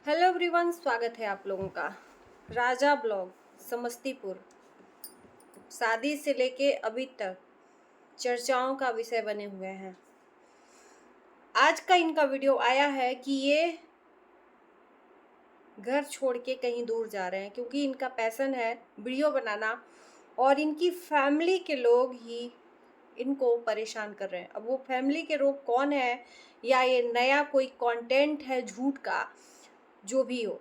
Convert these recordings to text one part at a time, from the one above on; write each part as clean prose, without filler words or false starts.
Hello everyone, स्वागत है आप लोगों का। राजा ब्लॉग समस्तीपुर शादी से लेके अभी तक चर्चाओं का विषय बने हुए हैं। आज का इनका वीडियो आया है कि ये घर छोड़ के कहीं दूर जा रहे हैं क्योंकि इनका पैशन है वीडियो बनाना और इनकी फैमिली के लोग ही इनको परेशान कर रहे हैं। अब वो फैमिली के लोग कौन है या ये नया कोई कंटेंट है झूठ का, जो भी हो,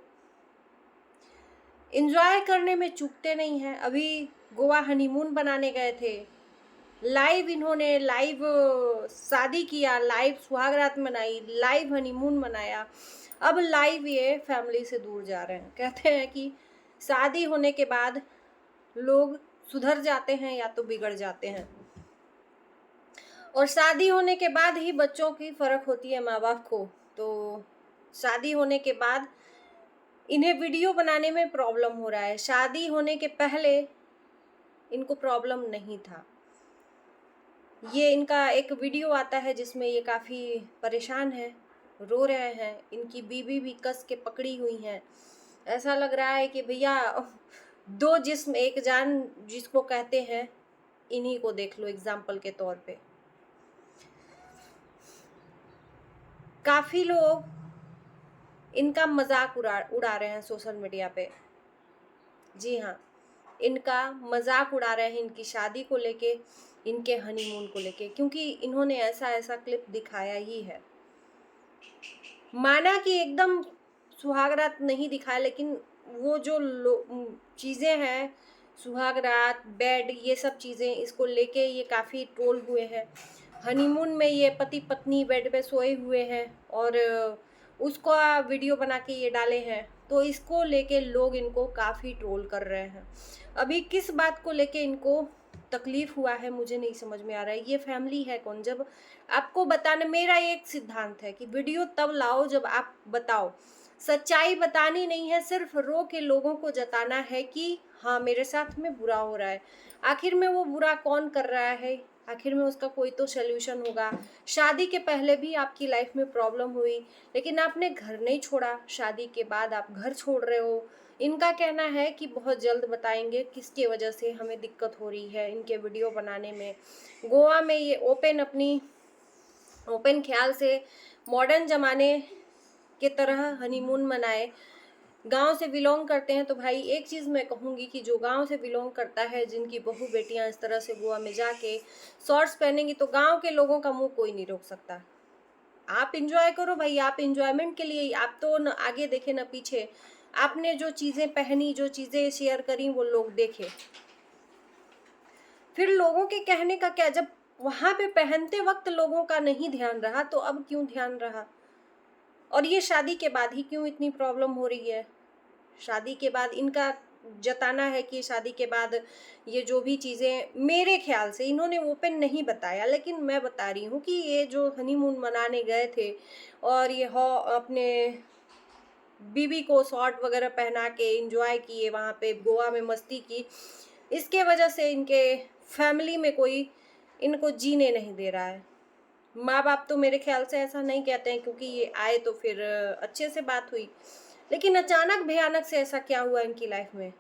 एंजॉय करने में चूकते नहीं हैं। अभी गोवा हनीमून बनाने गए थे, इन्होंने लाइव शादी किया, लाइव सुहागरात मनाई, लाइव हनीमून मनाया। अब लाइव ये फैमिली से दूर जा रहे हैं। कहते हैं कि शादी होने के बाद लोग सुधर जाते हैं या तो बिगड़ जाते हैं, और शादी होने के बाद ही बच्चों की फर्क होती है माँ बाप को। तो शादी होने के बाद इन्हें वीडियो बनाने में प्रॉब्लम हो रहा है। शादी होने के पहले इनको प्रॉब्लम नहीं था। ये इनका एक वीडियो आता है जिसमें ये काफ़ी परेशान है, रो रहे हैं। इनकी बीवी भी कस के पकड़ी हुई हैं। ऐसा लग रहा है कि भैया दो जिस्म एक जान जिसको कहते हैं, इन्हीं को देख लो एग्जाम्पल के तौर पे। काफ़ी लोग इनका मजाक उड़ा रहे हैं सोशल मीडिया पे। जी हाँ, इनका मजाक उड़ा रहे हैं इनकी शादी को लेके, इनके हनीमून को लेके, क्योंकि इन्होंने ऐसा ऐसा क्लिप दिखाया ही है। माना कि एकदम सुहागरात नहीं दिखाया, लेकिन वो जो चीज़ें हैं, सुहागरात, बेड, ये सब चीज़ें, इसको लेके ये काफ़ी ट्रोल हुए हैं। हनीमून में ये पति पत्नी बेड पे सोए हुए हैं और उसको वीडियो बना के ये डाले हैं, तो इसको लेके लोग इनको काफ़ी ट्रोल कर रहे हैं। अभी किस बात को लेके इनको तकलीफ हुआ है मुझे नहीं समझ में आ रहा है। ये फैमिली है कौन? जब आपको बताना, मेरा एक सिद्धांत है कि वीडियो तब लाओ जब आप बताओ। सच्चाई बतानी नहीं है, सिर्फ रो के लोगों को जताना है कि हाँ मेरे साथ में बुरा हो रहा है। आखिर में वो बुरा कौन कर रहा है? आखिर में उसका कोई तो सोल्यूशन होगा। शादी के पहले भी आपकी लाइफ में प्रॉब्लम हुई, लेकिन आपने घर नहीं छोड़ा। शादी के बाद आप घर छोड़ रहे हो। इनका कहना है कि बहुत जल्द बताएंगे किसकी वजह से हमें दिक्कत हो रही है इनके वीडियो बनाने में। गोवा में ये ओपन ख्याल से मॉडर्न ज़माने के तरह हनीमून मनाए। गांव से बिलोंग करते हैं तो भाई एक चीज़ मैं कहूँगी कि जो गांव से बिलोंग करता है, जिनकी बहू बेटियां इस तरह से गोवा में जाके शॉर्ट्स पहनेंगी, तो गांव के लोगों का मुंह कोई नहीं रोक सकता। आप इंजॉय करो भाई, आप इंजॉयमेंट के लिए, आप तो न आगे देखे न पीछे। आपने जो चीज़ें पहनी, जो चीज़ें शेयर करी, वो लोग देखे। फिर लोगों के कहने का क्या? जब वहां पे पहनते वक्त लोगों का नहीं ध्यान रहा, तो अब क्यों ध्यान रहा? और ये शादी के बाद ही क्यों इतनी प्रॉब्लम हो रही है? शादी के बाद इनका जताना है कि शादी के बाद ये जो भी चीज़ें, मेरे ख्याल से इन्होंने ओपन नहीं बताया, लेकिन मैं बता रही हूँ कि ये जो हनीमून मनाने गए थे और ये अपने बीबी को शॉर्ट वगैरह पहना के एंजॉय किए, वहाँ पे गोवा में मस्ती की, इसके वजह से इनके फैमिली में कोई इनको जीने नहीं दे रहा है। माँ बाप तो मेरे ख्याल से ऐसा नहीं कहते हैं, क्योंकि ये आए तो फिर अच्छे से बात हुई, लेकिन अचानक भयानक से ऐसा क्या हुआ इनकी लाइफ में?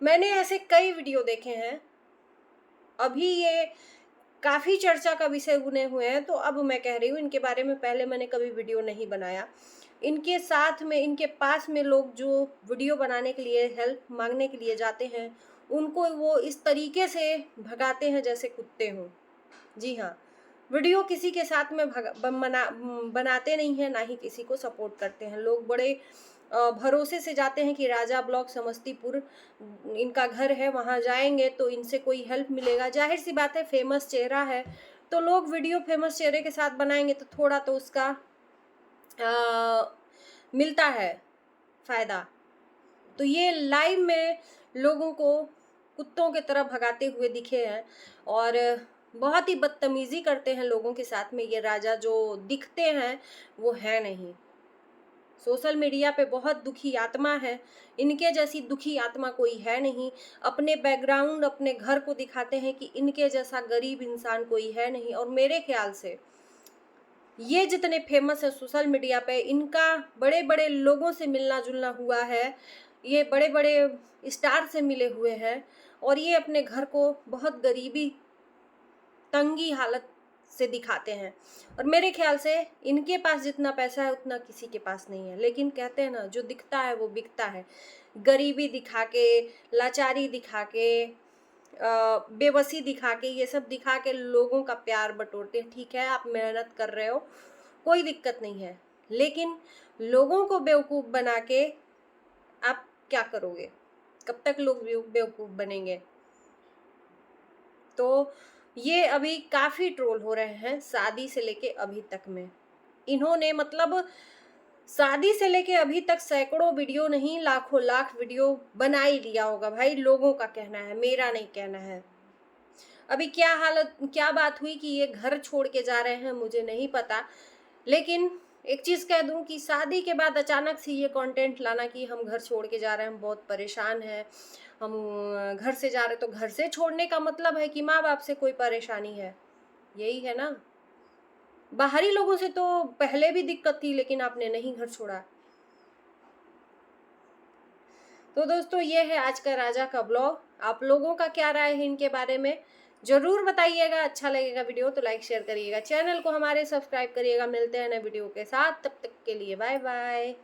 मैंने ऐसे कई वीडियो देखे हैं। अभी ये काफ़ी चर्चा का विषय बने हुए हैं, तो अब मैं कह रही हूँ इनके बारे में। पहले मैंने कभी वीडियो नहीं बनाया। इनके साथ में, इनके पास में लोग जो वीडियो बनाने के लिए, हेल्प मांगने के लिए जाते हैं, उनको वो इस तरीके से भगाते हैं जैसे कुत्ते हों। जी हाँ, वीडियो किसी के साथ में बनाते नहीं हैं, ना ही किसी को सपोर्ट करते हैं। लोग बड़े भरोसे से जाते हैं कि राजा ब्लॉक समस्तीपुर इनका घर है, वहाँ जाएंगे तो इनसे कोई हेल्प मिलेगा। जाहिर सी बात है, फेमस चेहरा है तो लोग वीडियो फेमस चेहरे के साथ बनाएंगे तो थोड़ा तो उसका मिलता है फायदा। तो ये लाइव में लोगों को कुत्तों की तरह भगाते हुए दिखे हैं और बहुत ही बदतमीजी करते हैं लोगों के साथ में। ये राजा जो दिखते हैं वो है नहीं। सोशल मीडिया पे बहुत दुखी आत्मा है, इनके जैसी दुखी आत्मा कोई है नहीं। अपने बैकग्राउंड, अपने घर को दिखाते हैं कि इनके जैसा गरीब इंसान कोई है नहीं। और मेरे ख्याल से ये जितने फेमस है सोशल मीडिया पे, इनका बड़े बड़े लोगों से मिलना जुलना हुआ है, ये बड़े बड़े स्टार से मिले हुए हैं, और ये अपने घर को बहुत गरीबी तंगी हालत से दिखाते हैं। और मेरे ख्याल से इनके पास जितना पैसा है उतना किसी के पास नहीं है, लेकिन कहते हैं ना, जो दिखता है वो बिकता है। गरीबी दिखा के, लाचारी दिखा के, बेबसी दिखा के, ये सब दिखा के लोगों का प्यार बटोरते हैं। ठीक है, आप मेहनत कर रहे हो, कोई दिक्कत नहीं है, लेकिन लोगों को बेवकूफ़ बना के आप क्या करोगे? कब तक लोग बेवकूफ़ बनेंगे? तो ये अभी काफ़ी ट्रोल हो रहे हैं शादी से लेके अभी तक में। इन्होंने मतलब शादी से लेके अभी तक सैकड़ों वीडियो नहीं, लाखों लाख वीडियो बना ही लिया होगा भाई। लोगों का कहना है, मेरा नहीं कहना है। अभी क्या बात हुई कि ये घर छोड़ के जा रहे हैं, मुझे नहीं पता। लेकिन एक चीज़ कह दूं कि शादी के बाद अचानक से ये कंटेंट लाना कि हम घर छोड़ के जा रहे हैं, हम बहुत परेशान हैं, हम घर से जा रहे, तो घर से छोड़ने का मतलब है कि माँ बाप से कोई परेशानी है, यही है ना। बाहरी लोगों से तो पहले भी दिक्कत थी, लेकिन आपने नहीं घर छोड़ा। तो दोस्तों, ये है आज का राजा का ब्लॉग। आप लोगों का क्या राय है इनके बारे में, जरूर बताइएगा। अच्छा लगेगा वीडियो तो लाइक शेयर करिएगा, चैनल को हमारे सब्सक्राइब करिएगा। मिलते हैं नए वीडियो के साथ, तब तक के लिए बाय बाय।